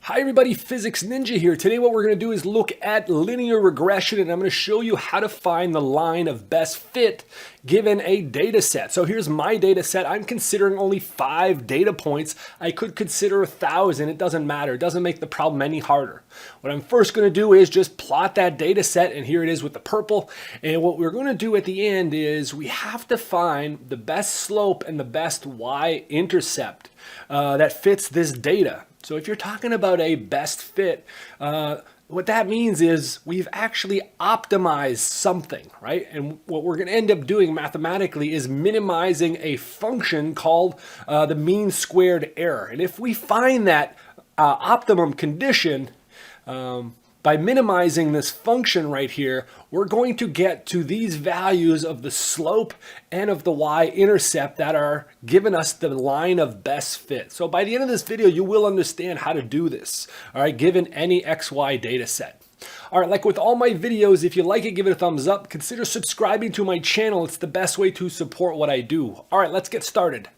Hi everybody, Physics Ninja here. Today what we're going to do is look at linear regression, and I'm going to show you how to find the line of best fit given a data set. So here's my data set. I'm considering only 5 data points. I could consider 1,000. It doesn't matter. It doesn't make the problem any harder. What I'm first going to do is just plot that data set, and here it is with the purple. And what we're going to do at the end is we have to find the best slope and the best y-intercept that fits this data. So if you're talking about a best fit, what that means is we've actually optimized something, right? And what we're going to end up doing mathematically is minimizing a function called the mean squared error. And if we find that optimum condition, by minimizing this function right here, we're going to get to these values of the slope and of the y-intercept that are giving us the line of best fit. So by the end of this video, you will understand how to do this, all right, given any XY data set. All right, like with all my videos, if you like it, give it a thumbs up. Consider subscribing to my channel. It's the best way to support what I do. All right, let's get started.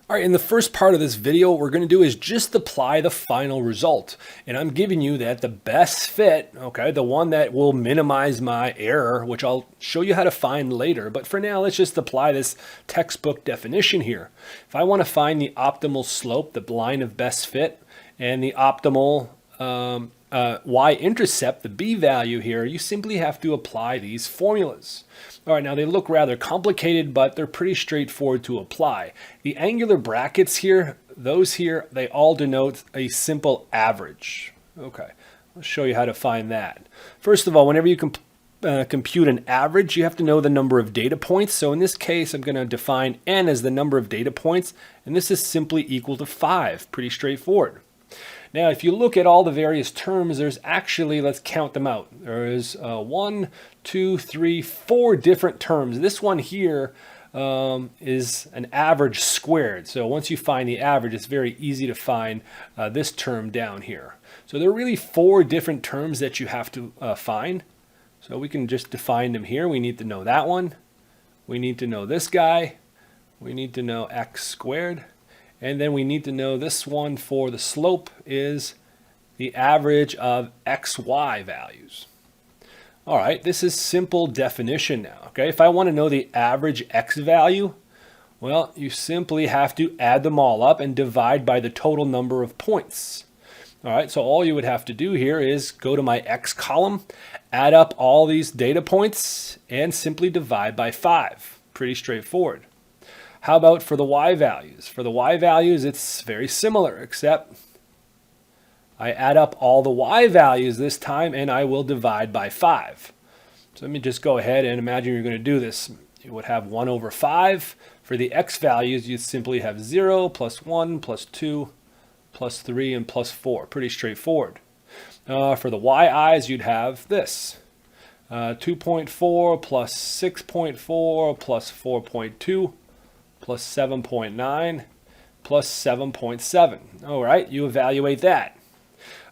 All right, in the first part of this video, what we're going to do is just apply the final result. And I'm giving you that the best fit, okay, the one that will minimize my error, which I'll show you how to find later. But for now, let's just apply this textbook definition here. If I want to find the optimal slope, the line of best fit, and the optimal y-intercept, the b value here, you simply have to apply these formulas. All right, now they look rather complicated, but they're pretty straightforward to apply. The angular brackets here, those here, they all denote a simple average. Okay, I'll show you how to find that. First of all, whenever you compute an average, you have to know the number of data points. So in this case, I'm going to define n as the number of data points, and this is simply equal to 5. Pretty straightforward. Now, if you look at all the various terms, there's actually, let's count them out. There is 1, 2, 3, 4 different terms. This one here is an average squared. So once you find the average, it's very easy to find this term down here. So there are really 4 different terms that you have to find. So we can just define them here. We need to know that one. We need to know this guy. We need to know x squared. And then we need to know this one for the slope is the average of xy values. All right, this is simple definition now. Okay, if I want to know the average x value, well, you simply have to add them all up and divide by the total number of points. All right, so all you would have to do here is go to my x column, add up all these data points, and simply divide by 5. Pretty straightforward. How about for the y values? For the y values, it's very similar, except I add up all the y values this time, and I will divide by 5. So let me just go ahead and imagine you're going to do this. You would have 1 over 5. For the x values, you'd simply have 0, plus 1, plus 2, plus 3, and plus 4. Pretty straightforward. For the yi's, you'd have this. 2.4 plus 6.4 plus 4.2. plus 7.9 plus 7.7. All right, you evaluate that.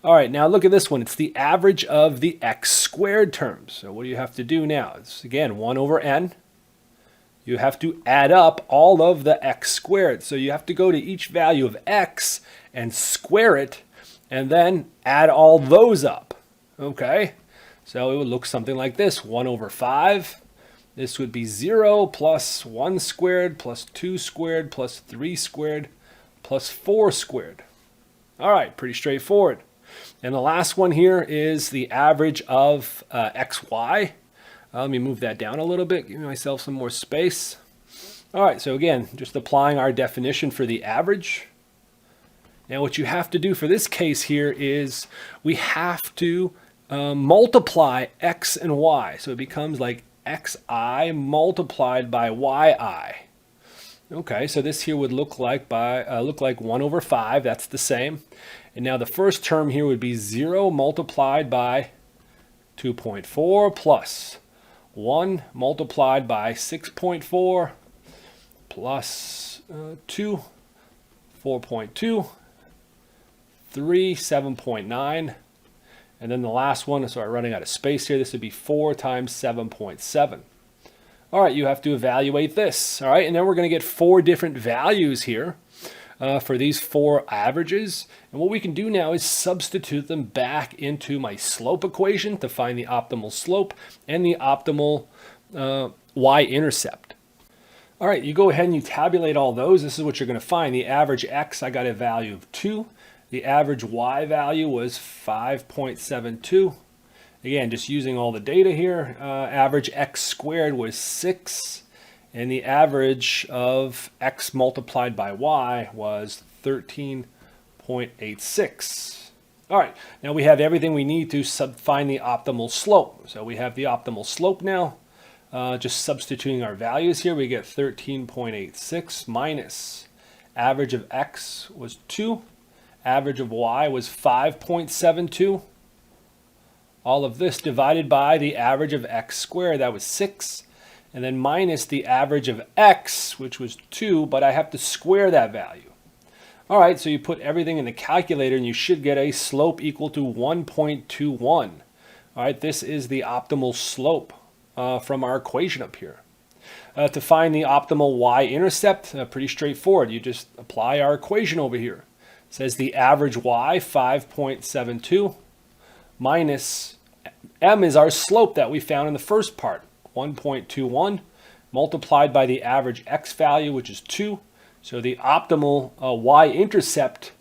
All right, now look at this one. It's the average of the x squared terms. So what do you have to do now? It's again 1 over n. You have to add up all of the x squared. So you have to go to each value of x and square it and then add all those up. Okay, so it would look something like this. 1 over 5. This would be 0 plus 1 squared plus 2 squared plus 3 squared plus 4 squared. All right, pretty straightforward. And the last one here is the average of xy. Let me move that down a little bit, give myself some more space. All right, so again, just applying our definition for the average. Now what you have to do for this case here is we have to multiply x and y. So it becomes like xi multiplied by yi. Okay, so this here would look like 1 over 5. That's the same. And now the first term here would be 0 multiplied by 2.4 plus 1 multiplied by 6.4 plus 2, 4.2, 3, 7.9. And then the last one, so I'm running out of space here, this would be 4 times 7.7. All right, you have to evaluate this. All right, and then we're going to get 4 different values here. for these 4 averages. And what we can do now is substitute them back into my slope equation to find the optimal slope and the optimal y-intercept. All right, you go ahead and you tabulate all those. This is what you're going to find. The average x, I got a value of 2. The average y value was 5.72. Again, just using all the data here, average x squared was 6. And the average of x multiplied by y was 13.86. All right, now we have everything we need to find the optimal slope. So we have the optimal slope now. Just substituting our values here, we get 13.86 minus average of x was 2. Average of y was 5.72. All of this divided by the average of x squared, that was 6. And then minus the average of x, which was 2, but I have to square that value. All right, so you put everything in the calculator and you should get a slope equal to 1.21. All right, this is the optimal slope from our equation up here. To find the optimal y-intercept, pretty straightforward. You just apply our equation over here. It says the average y, 5.72, minus m is our slope that we found in the first part, 1.21, multiplied by the average x value, which is 2. So the optimal y-intercept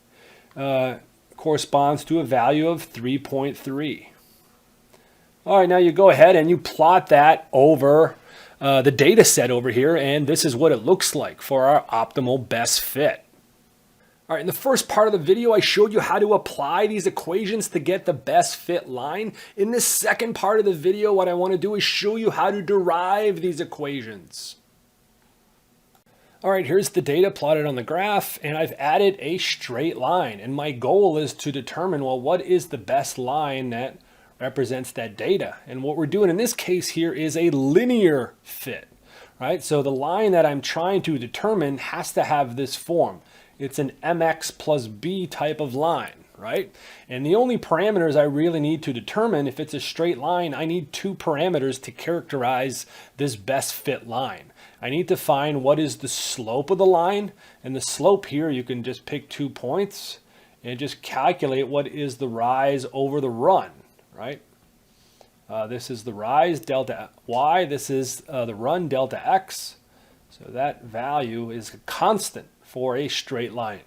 corresponds to a value of 3.3. All right, now you go ahead and you plot that over the data set over here, and this is what it looks like for our optimal best fit. All right, in the first part of the video, I showed you how to apply these equations to get the best fit line. In this second part of the video, what I want to do is show you how to derive these equations. All right, here's the data plotted on the graph, and I've added a straight line. And my goal is to determine, well, what is the best line that represents that data? And what we're doing in this case here is a linear fit, right? So the line that I'm trying to determine has to have this form. It's an mx plus b type of line, right? And the only parameters I really need to determine if it's a straight line, I need 2 parameters to characterize this best fit line. I need to find what is the slope of the line, and the slope here, you can just pick 2 points and just calculate what is the rise over the run, right? This is the rise, delta y. This is the run, delta x. So that value is a constant for a straight line.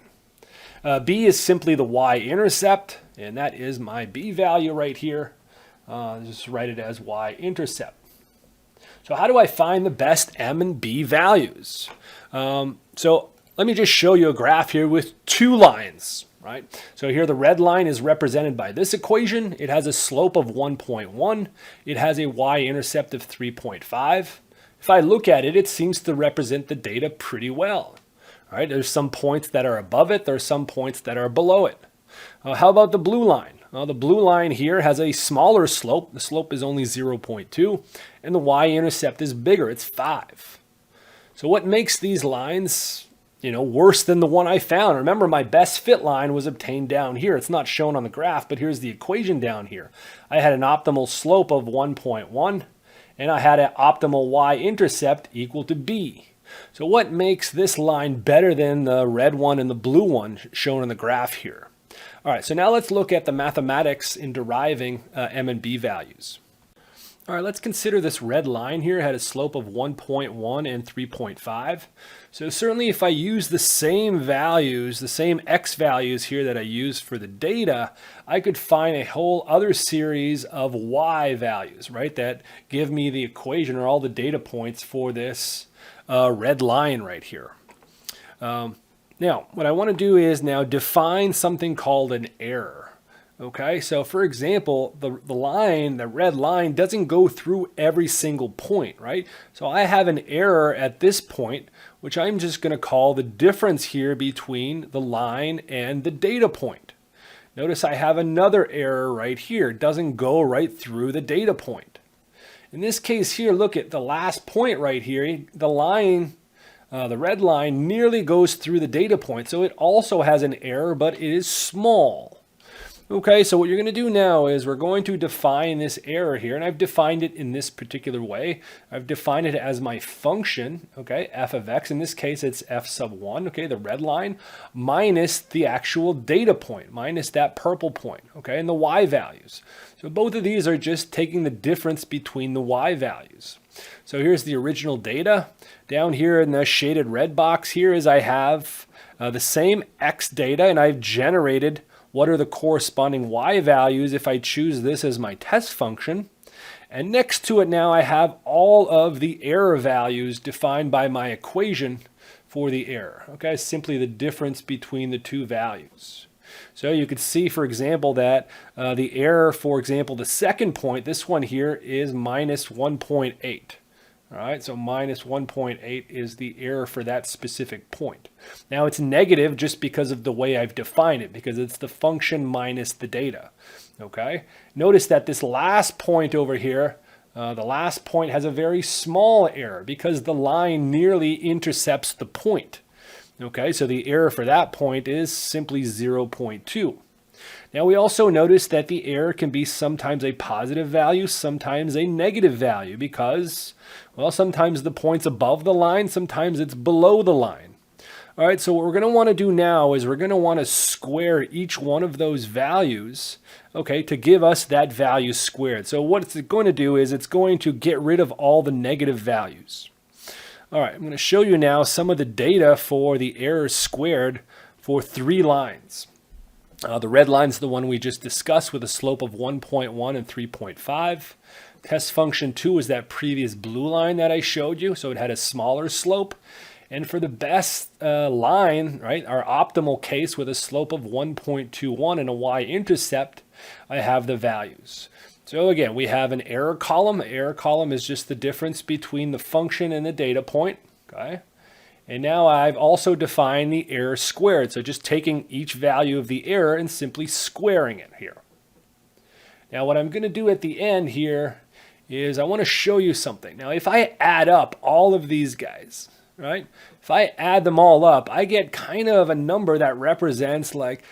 B is simply the y-intercept, and that is my b value right here. Just write it as y-intercept. So how do I find the best m and b values? So let me just show you a graph here with 2 lines. Right? So here the red line is represented by this equation. It has a slope of 1.1. It has a y-intercept of 3.5. If I look at it, it seems to represent the data pretty well. All right? There's some points that are above it. There's some points that are below it. How about the blue line? The blue line here has a smaller slope. The slope is only 0.2, and the y-intercept is bigger. It's 5. So what makes these lines worse than the one I found? Remember, my best fit line was obtained down here. It's not shown on the graph, but here's the equation down here. I had an optimal slope of 1.1, and I had an optimal y-intercept equal to b. So what makes this line better than the red one and the blue one shown in the graph here? All right, so now let's look at the mathematics in deriving m and b values. All right, let's consider this red line here had a slope of 1.1 and 3.5. So certainly if I use the same values, the same x values here that I used for the data, I could find a whole other series of y values, right, that give me the equation or all the data points for this red line right here. Now, what I want to do is now define something called an error. Okay, so for example, the red line doesn't go through every single point, right? So I have an error at this point, which I'm just going to call the difference here between the line and the data point. Notice I have another error right here. It doesn't go right through the data point. In this case here, look at the last point right here. The line, the red line nearly goes through the data point. So it also has an error, but it is small. Okay, so what you're going to do now is we're going to define this error here, and I've defined it in this particular way. I've defined it as my function, okay, f of x. In this case, it's f sub 1, okay, the red line, minus the actual data point, minus that purple point, okay, and the y values. So both of these are just taking the difference between the y values. So here's the original data. Down here in the shaded red box here is I have the same x data, and I've generated what are the corresponding y values if I choose this as my test function. And next to it now I have all of the error values defined by my equation for the error. Okay, simply the difference between the two values. So you could see, for example, that the error, for example, the second point, this one here is minus 1.8. All right, so minus 1.8 is the error for that specific point. Now it's negative just because of the way I've defined it, because it's the function minus the data. Okay, notice that this last point over here, the last point has a very small error because the line nearly intercepts the point. Okay, so the error for that point is simply 0.2. Now we also notice that the error can be sometimes a positive value, sometimes a negative value because, well, sometimes the point's above the line, sometimes it's below the line. All right, so what we're going to want to do now is we're going to want to square each one of those values, okay, to give us that value squared. So what it's going to do is it's going to get rid of all the negative values. All right, I'm going to show you now some of the data for the error squared for 3 lines. The red line is the one we just discussed with a slope of 1.1 and 3.5. Test function 2 is that previous blue line that I showed you, so it had a smaller slope. And for the best line, right, our optimal case with a slope of 1.21 and a y-intercept, I have the values. So again, we have an error column. The error column is just the difference between the function and the data point, okay? And now I've also defined the error squared. So just taking each value of the error and simply squaring it here. Now what I'm going to do at the end here is I want to show you something. Now if I add up all of these guys, right? If I add them all up, I get kind of a number that represents like,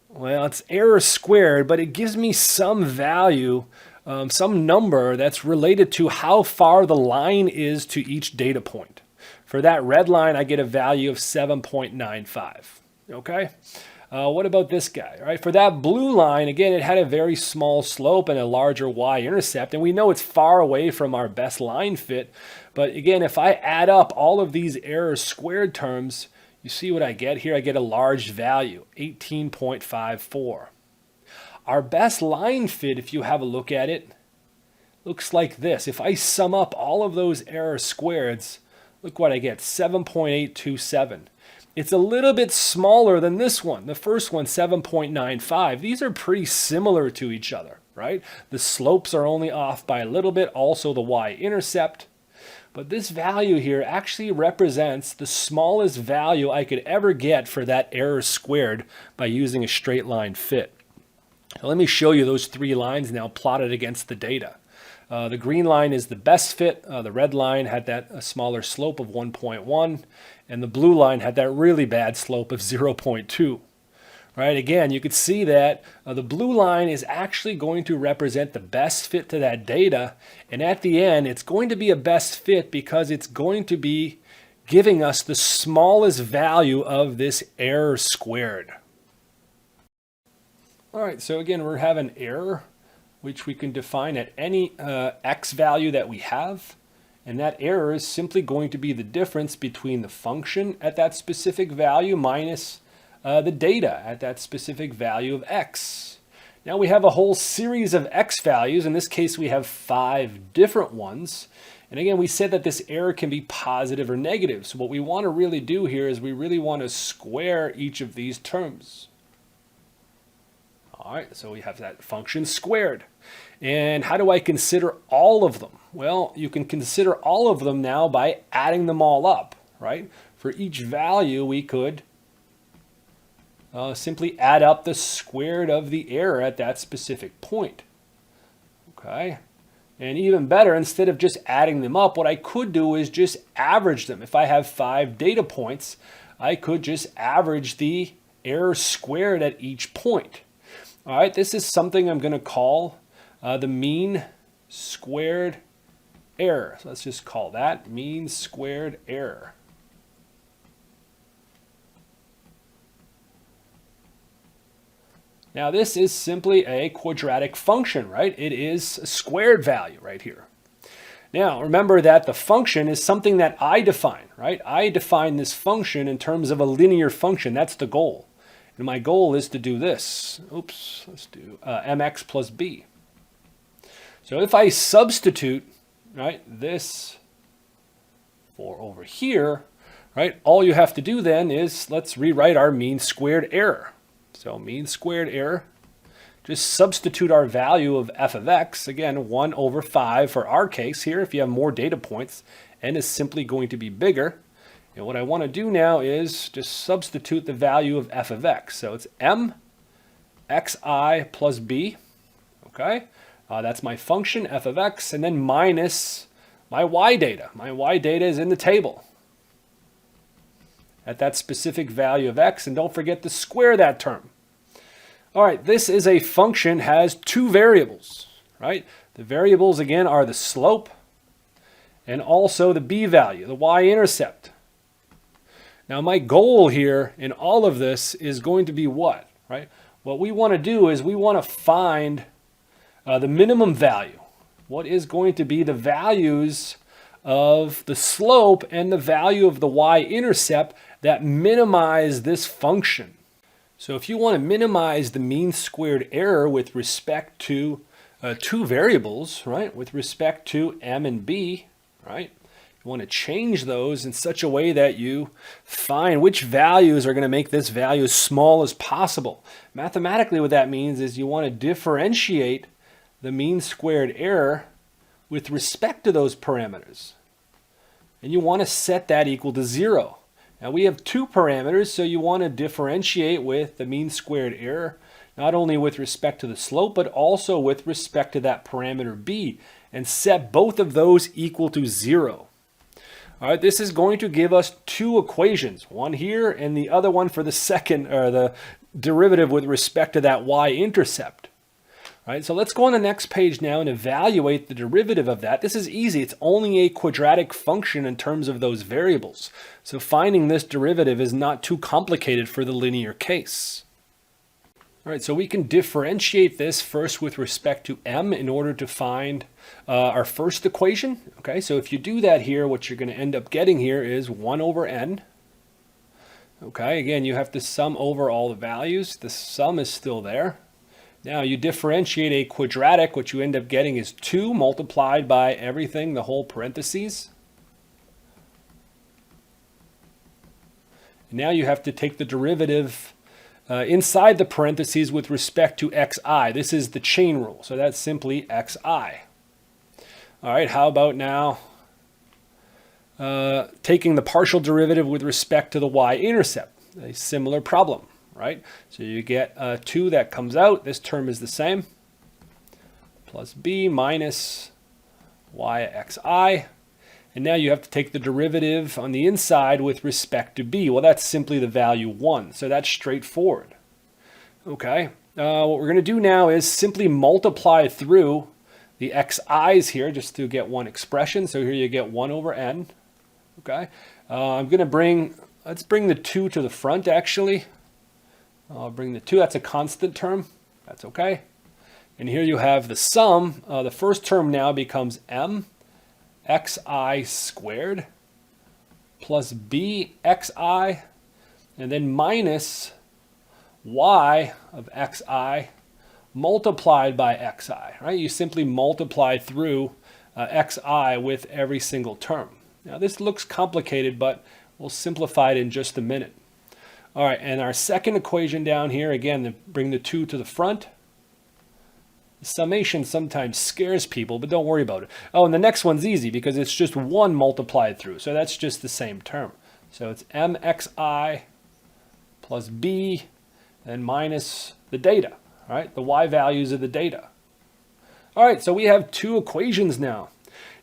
well, it's error squared, but it gives me some value, some number that's related to how far the line is to each data point. For that red line, I get a value of 7.95, okay? What about this guy, right? For that blue line, again, it had a very small slope and a larger y-intercept, and we know it's far away from our best line fit. But again, if I add up all of these error squared terms, you see what I get here? I get a large value, 18.54. Our best line fit, if you have a look at it, looks like this. If I sum up all of those error squareds, look what I get, 7.827. It's a little bit smaller than this one. The first one, 7.95. These are pretty similar to each other, right? The slopes are only off by a little bit, also the y-intercept. But this value here actually represents the smallest value I could ever get for that error squared by using a straight line fit. So let me show you those 3 lines now plotted against the data. The green line is the best fit. The red line had that smaller slope of 1.1, and the blue line had that really bad slope of 0.2. Right? Again, you could see that the blue line is actually going to represent the best fit to that data, and at the end, it's going to be a best fit because it's going to be giving us the smallest value of this error squared. All right, so again, we have an error, which we can define at any x value that we have. And that error is simply going to be the difference between the function at that specific value minus the data at that specific value of x. Now we have a whole series of x values. In this case, we have 5 different ones. And again, we said that this error can be positive or negative. So what we want to really do here is we really want to square each of these terms. All right, so we have that function squared. And how do I consider all of them? Well, you can consider all of them now by adding them all up, right? For each value, we could simply add up the squared of the error at that specific point. Okay, and even better, instead of just adding them up, what I could do is just average them. If I have 5 data points, I could just average the error squared at each point. All right, this is something I'm going to call the mean squared error. So let's just call that mean squared error. Now this is simply a quadratic function, right? It is a squared value right here. Now remember that the function is something that I define, right? I define this function in terms of a linear function. That's the goal. And my goal is to do this. Oops, let's do mx plus b. So if I substitute, right, this for over here, right, all you have to do then is let's rewrite our mean squared error. So mean squared error, just substitute our value of f of x, again, 1 over 5 for our case here. If you have more data points, n is simply going to be bigger. And what I want to do now is just substitute the value of f of x. So it's m xi plus b, okay? That's my function, f of x, and then minus my y data. My y data is in the table at that specific value of x, and don't forget to square that term. All right, this is a function, has two variables, right? The variables, again, are the slope and also the b value, the y-intercept. Now, my goal here in all of this is going to be what, right? What we want to do is we want to find the minimum value. What is going to be the values of the slope and the value of the y-intercept that minimize this function. So if you want to minimize the mean squared error with respect to two variables, right, with respect to m and b, right, you want to change those in such a way that you find which values are going to make this value as small as possible. Mathematically, what that means is you want to differentiate the mean squared error with respect to those parameters. And you want to set that equal to 0. Now we have two parameters, so you want to differentiate with the mean squared error, not only with respect to the slope, but also with respect to that parameter b, and set both of those equal to 0. All right, this is going to give us two equations, one here and the other one for the second, or the derivative with respect to that y-intercept. All right, so let's go on the next page now and evaluate the derivative of that. This is easy. It's only a quadratic function in terms of those variables. So finding this derivative is not too complicated for the linear case. All right, so we can differentiate this first with respect to m in order to find our first equation. Okay, so if you do that here, what you're going to end up getting here is 1 over n. Okay, again, you have to sum over all the values. The sum is still there. Now you differentiate a quadratic, what you end up getting is 2 multiplied by everything, the whole parentheses. And now you have to take the derivative inside the parentheses with respect to xi. This is the chain rule, so that's simply xi. All right, how about now taking the partial derivative with respect to the y-intercept? A similar problem. Right? So you get 2 that comes out. This term is the same. Plus b minus yxi. And now you have to take the derivative on the inside with respect to b. Well, that's simply the value 1. So that's straightforward. Okay. What we're going to do now is simply multiply through the xi's here just to get one expression. So here you get 1 over n. Okay. I'm going to let's bring the 2 to the front actually. I'll bring the 2, that's a constant term, that's okay. And here you have the sum, the first term now becomes m xi squared plus b xi, and then minus y of xi multiplied by xi, right? You simply multiply through xi with every single term. Now this looks complicated, but we'll simplify it in just a minute. All right, and our second equation down here, again, bring the 2 to the front. The summation sometimes scares people, but don't worry about it. Oh, and the next one's easy because it's just 1 multiplied through, so that's just the same term. So it's mxi plus b, and minus the data, all right, the y values of the data. All right, so we have two equations now.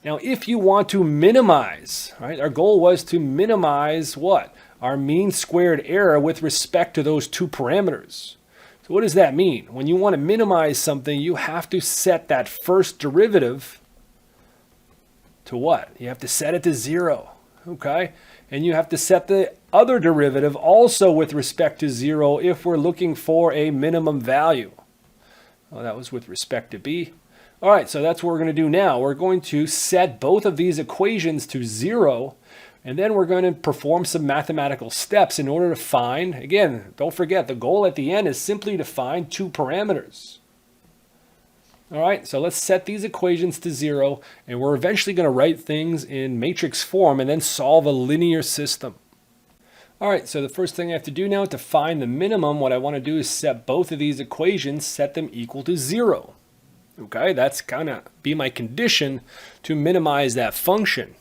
Now, if you want to minimize, right, our goal was to minimize what? Our mean squared error with respect to those two parameters. So So what does that mean? When you want to minimize something, you have to set that first derivative to what? You have to set it to 0, okay? And you have to set the other derivative also with respect to 0 if we're looking for a minimum value. Well, that was with respect to b. All right, so that's what we're going to do now. We're going to set both of these equations to 0, and then we're going to perform some mathematical steps in order to find, again, don't forget, the goal at the end is simply to find two parameters. All right, so let's set these equations to 0, and we're eventually going to write things in matrix form and then solve a linear system. All right, so the first thing I have to do now to find the minimum, what I want to do is set both of these equations, set them equal to 0. Okay, that's kind of be my condition to minimize that function.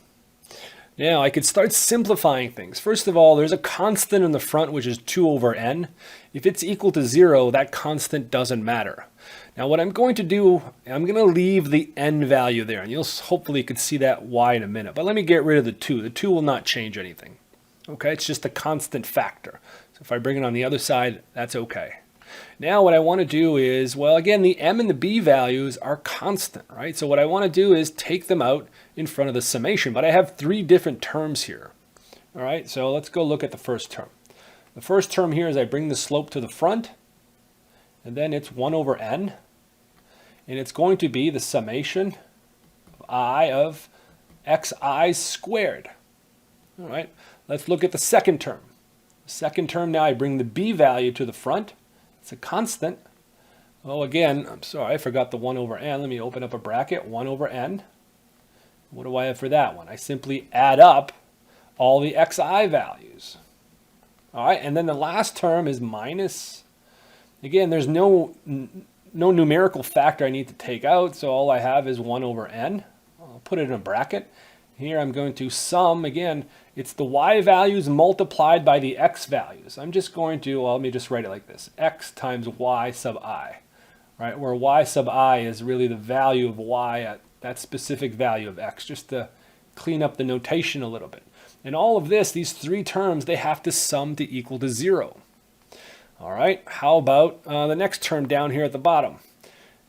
Now, I could start simplifying things. First of all, there's a constant in the front, which is 2 over n. If it's equal to 0, that constant doesn't matter. Now, what I'm going to do, I'm going to leave the n value there, and you'll hopefully could see that y in a minute. But let me get rid of the 2. The 2 will not change anything. Okay, it's just a constant factor. So if I bring it on the other side, that's okay. Now what I want to do is, well, again, the m and the b values are constant, right? So what I want to do is take them out in front of the summation, but I have 3 different terms here. All right, so let's go look at the first term. The first term here is I bring the slope to the front, and then it's 1 over n, and it's going to be the summation of I of xi squared. All right, let's look at the second term. The second term now I bring the b value to the front. It's a constant. Oh, again, I'm sorry, I forgot the 1 over n. Let me open up a bracket, 1 over n. What do I have for that one? I simply add up all the xi values. All right, and then the last term is minus. Again, there's no numerical factor I need to take out, so all I have is 1 over n. I'll put it in a bracket. Here I'm going to sum, again, it's the y values multiplied by the x values. I'm just going to, well, let me just write it like this, x times y sub I, right? Where y sub I is really the value of y at that specific value of x, just to clean up the notation a little bit. And all of this, these 3 terms, they have to sum to equal to 0. All right, how about the next term down here at the bottom?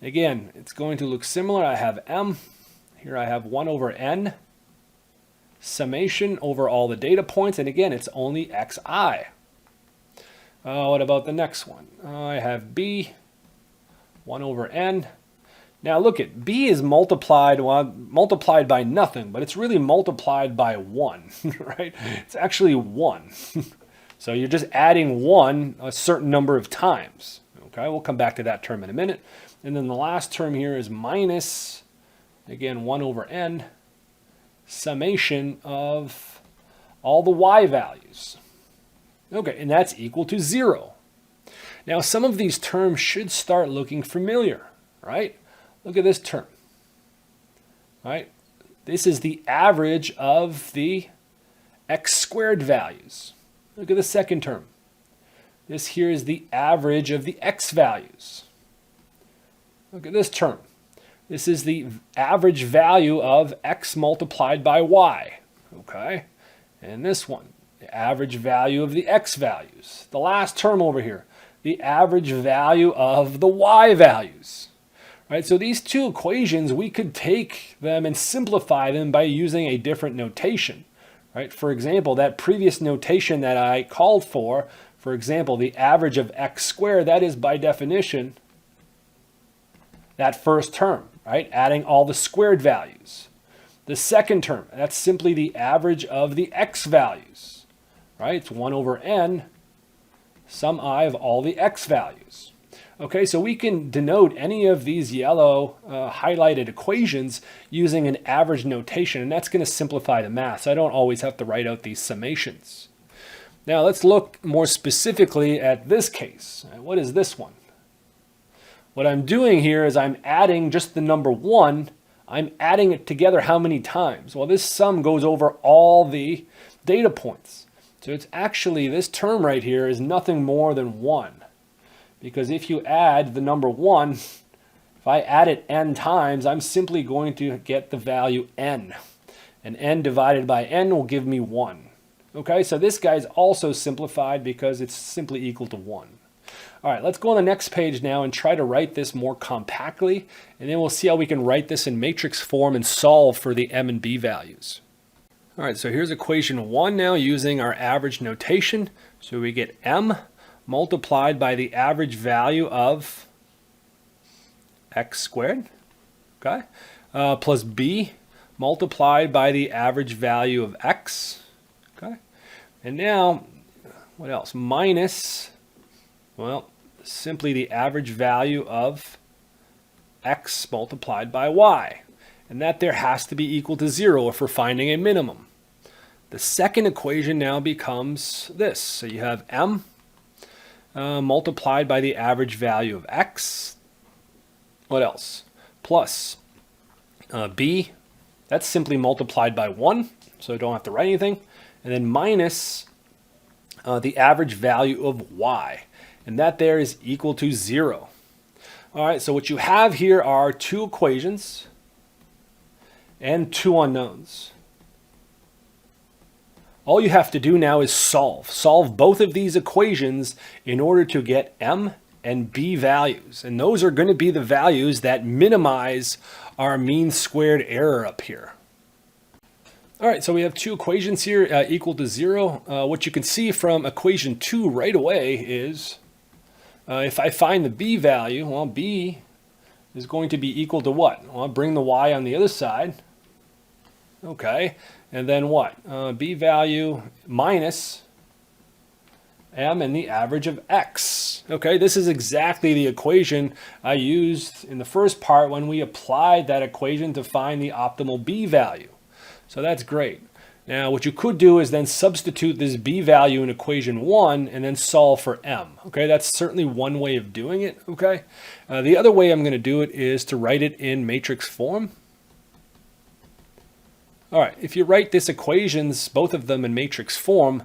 Again, it's going to look similar. I have m, here I have 1 over n, summation over all the data points, and again, it's only xi. What about the next one? I have b, 1 over n. Now look at b is multiplied, well, multiplied by nothing, but it's really multiplied by 1, right? It's actually 1. So you're just adding 1 a certain number of times. Okay, we'll come back to that term in a minute. And then the last term here is minus, again, 1 over n, summation of all the y values. Okay, and that's equal to 0. Now some of these terms should start looking familiar, right? Look at this term, right? This is the average of the x squared values. Look at the second term. This here is the average of the x values. Look at this term. This is the average value of x multiplied by y, okay? And this one, the average value of the x values. The last term over here, the average value of the y values, right? So these 2 equations, we could take them and simplify them by using a different notation, right? For example, that previous notation that I called for example, the average of x squared, that is by definition that first term, right? Adding all the squared values. The second term, that's simply the average of the x values, right? It's 1 over n, sum I of all the x values. Okay, so we can denote any of these yellow highlighted equations using an average notation, and that's going to simplify the math, so I don't always have to write out these summations. Now let's look more specifically at this case. What is this one? What I'm doing here is I'm adding just the number 1. I'm adding it together how many times? Well, this sum goes over all the data points. So it's actually, this term right here is nothing more than 1. Because if you add the number 1, if I add it n times, I'm simply going to get the value n. And n divided by n will give me 1. Okay, so this guy's also simplified because it's simply equal to 1. All right, let's go on the next page now and try to write this more compactly, and then we'll see how we can write this in matrix form and solve for the m and b values. All right, so here's equation 1 now using our average notation. So we get m multiplied by the average value of x squared, okay, plus b multiplied by the average value of x, okay, and now what else? Minus, well, simply the average value of x multiplied by y, and that there has to be equal to 0 if we're finding a minimum. The second equation now becomes this. So you have m multiplied by the average value of x. What else? Plus b, that's simply multiplied by 1, so I don't have to write anything. And then minus the average value of y, and that there is equal to 0. All right, so what you have here are two equations and two unknowns. All you have to do now is solve both of these equations in order to get m and b values. And those are going to be the values that minimize our mean squared error up here. All right, so we have two equations here equal to 0. What you can see from equation 2 right away is if I find the b value, well, b is going to be equal to what? Well, I'll bring the y on the other side. Okay, and then what? B value minus m and the average of x. Okay, this is exactly the equation I used in the first part when we applied that equation to find the optimal b value. So that's great. Now what you could do is then substitute this b value in equation 1 and then solve for m. Okay, that's certainly one way of doing it. Okay, the other way I'm going to do it is to write it in matrix form. All right, if you write these equations, both of them in matrix form,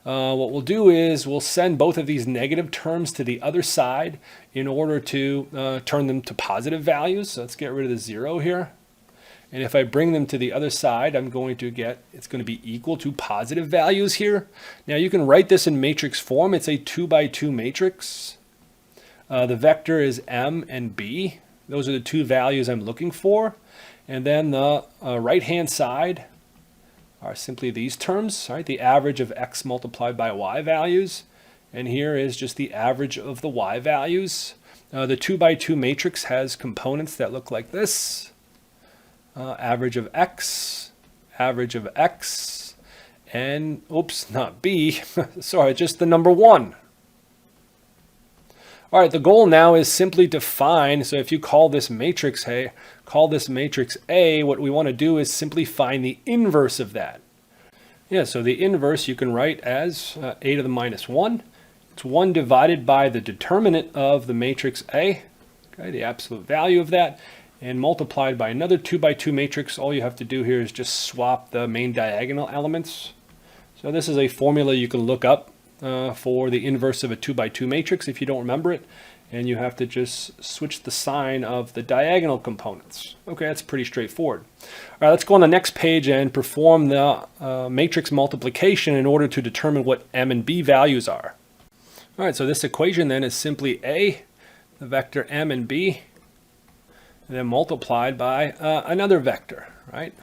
what we'll do is we'll send both of these negative terms to the other side in order to turn them to positive values. So let's get rid of the 0 here. And if I bring them to the other side, I'm going to get, it's going to be equal to positive values here. Now you can write this in matrix form. It's a 2 by 2 matrix. The vector is m and b. Those are the two values I'm looking for. And then the right-hand side are simply these terms, right? The average of x multiplied by y values. And here is just the average of the y values. The 2 by 2 matrix has components that look like this. Average of x, and, oops, not b, sorry, just the number 1. All right, the goal now is simply to find, so if you call this matrix A, what we want to do is simply find the inverse of that. Yeah, so the inverse you can write as a to the minus 1. It's 1 divided by the determinant of the matrix A, okay, the absolute value of that, and multiplied by another 2 by 2 matrix. All you have to do here is just swap the main diagonal elements. So this is a formula you can look up for the inverse of a 2 by 2 matrix if you don't remember it, and you have to just switch the sign of the diagonal components. Okay, that's pretty straightforward. All right, let's go on the next page and perform the matrix multiplication in order to determine what m and b values are. All right, so this equation then is simply a, the vector m and b, and then multiplied by another vector, right?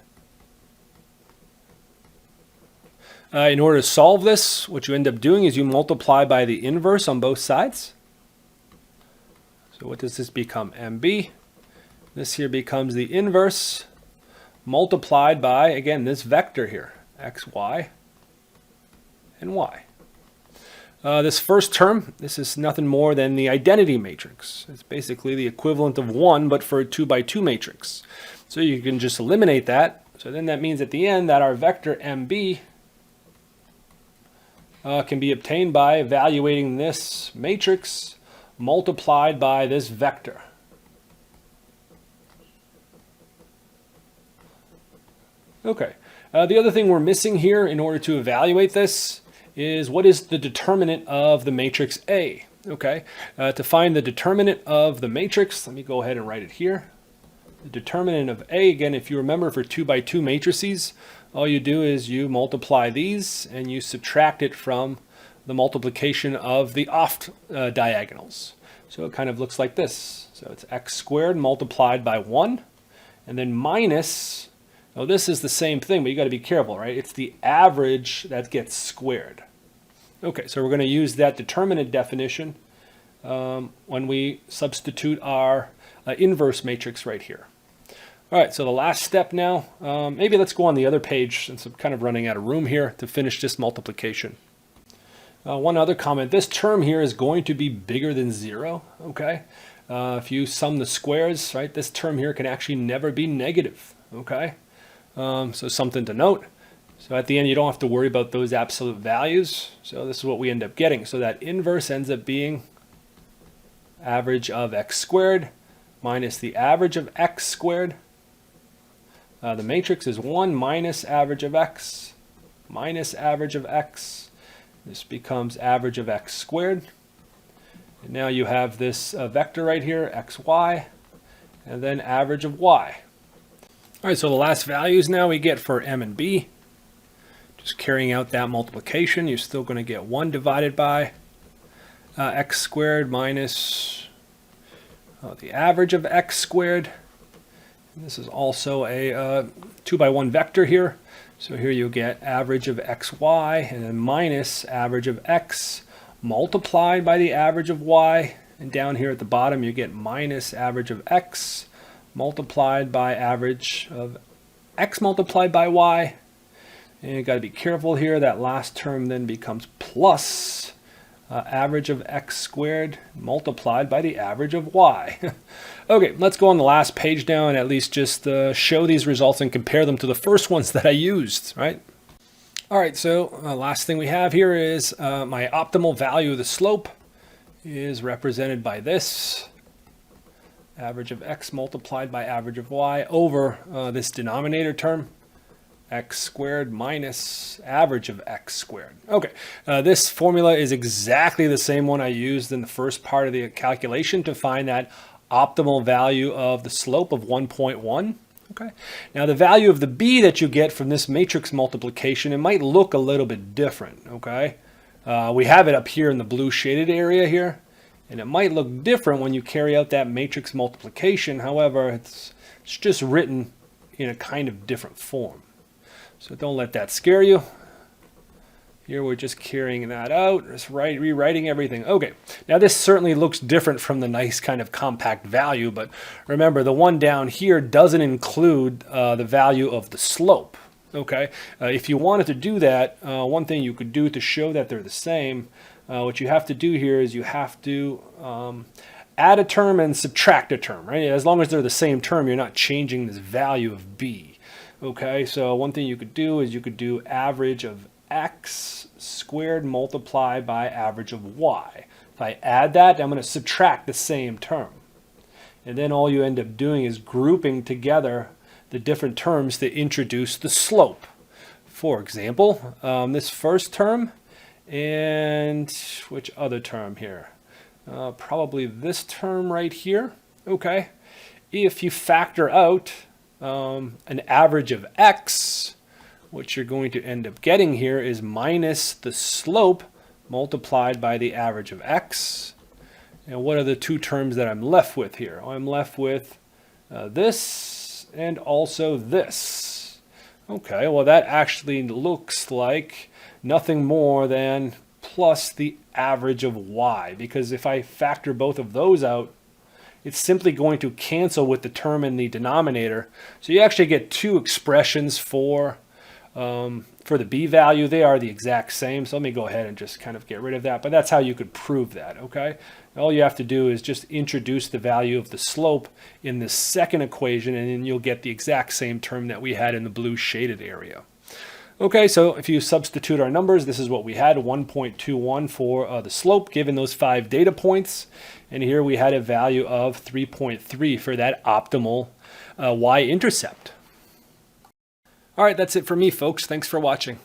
In order to solve this, what you end up doing is you multiply by the inverse on both sides. So what does this become? MB. This here becomes the inverse multiplied by, again, this vector here, x, y, and y. This first term, this is nothing more than the identity matrix. It's basically the equivalent of 1, but for a 2 by 2 matrix. So you can just eliminate that. So then that means at the end that our vector MB can be obtained by evaluating this matrix multiplied by this vector. Okay. The other thing we're missing here in order to evaluate this is what is the determinant of the matrix A. Okay, to find the determinant of the matrix, let me go ahead and write it here. The determinant of A, again, if you remember for 2 by 2 matrices, all you do is you multiply these and you subtract it from the multiplication of the off diagonals. So it kind of looks like this. So it's x squared multiplied by 1, and then minus, oh, this is the same thing, but you got to be careful, right? It's the average that gets squared. Okay, so we're going to use that determinant definition when we substitute our inverse matrix right here. All right, so the last step now, maybe let's go on the other page since I'm kind of running out of room here to finish this multiplication. One other comment, this term here is going to be bigger than 0, okay? If you sum the squares, right, this term here can actually never be negative, okay? So something to note. So at the end, you don't have to worry about those absolute values. So this is what we end up getting. So that inverse ends up being average of x squared minus the average of x squared. The matrix is 1 minus average of x minus average of x. This becomes average of x squared. And now you have this vector right here, xy, and then average of y. All right, so the last values now we get for m and b. Just carrying out that multiplication, you're still going to get 1 divided by x squared minus the average of x squared. And this is also a 2 by 1 vector here. So here you get average of xy and then minus average of x multiplied by the average of y. And down here at the bottom you get minus average of x multiplied by average of x multiplied by y. And you got to be careful here. That last term then becomes plus average of x squared multiplied by the average of y. Okay, let's go on the last page now and at least just show these results and compare them to the first ones that I used, right? All right, so last thing we have here is my optimal value of the slope is represented by this. Average of x multiplied by average of y over this denominator term, x squared minus average of x squared. Okay, this formula is exactly the same one I used in the first part of the calculation to find that optimal value of the slope of 1.1. Okay, now the value of the b that you get from this matrix multiplication, it might look a little bit different. Okay, we have it up here in the blue shaded area here, and it might look different when you carry out that matrix multiplication. However, it's just written in a kind of different form. So don't let that scare you. Here we're just carrying that out, just rewriting everything. Okay, now this certainly looks different from the nice kind of compact value, but remember the one down here doesn't include the value of the slope. Okay, if you wanted to do that, one thing you could do to show that they're the same, what you have to do here is you have to add a term and subtract a term, right? As long as they're the same term, you're not changing this value of b. Okay, so one thing you could do is you could do average of x squared multiplied by average of y. If I add that, I'm going to subtract the same term. And then all you end up doing is grouping together the different terms to introduce the slope. For example, this first term and which other term here? Probably this term right here. Okay, if you factor out an average of x, what you're going to end up getting here is minus the slope multiplied by the average of x. And what are the two terms that I'm left with here? I'm left with this and also this. Okay, well that actually looks like nothing more than plus the average of y, because if I factor both of those out, it's simply going to cancel with the term in the denominator. So you actually get two expressions for the b value. They are the exact same. So let me go ahead and just kind of get rid of that. But that's how you could prove that, okay? All you have to do is just introduce the value of the slope in the second equation, and then you'll get the exact same term that we had in the blue shaded area. Okay, so if you substitute our numbers, this is what we had, 1.21 for the slope, given those 5 data points. And here we had a value of 3.3 for that optimal y-intercept. All right, that's it for me, folks. Thanks for watching.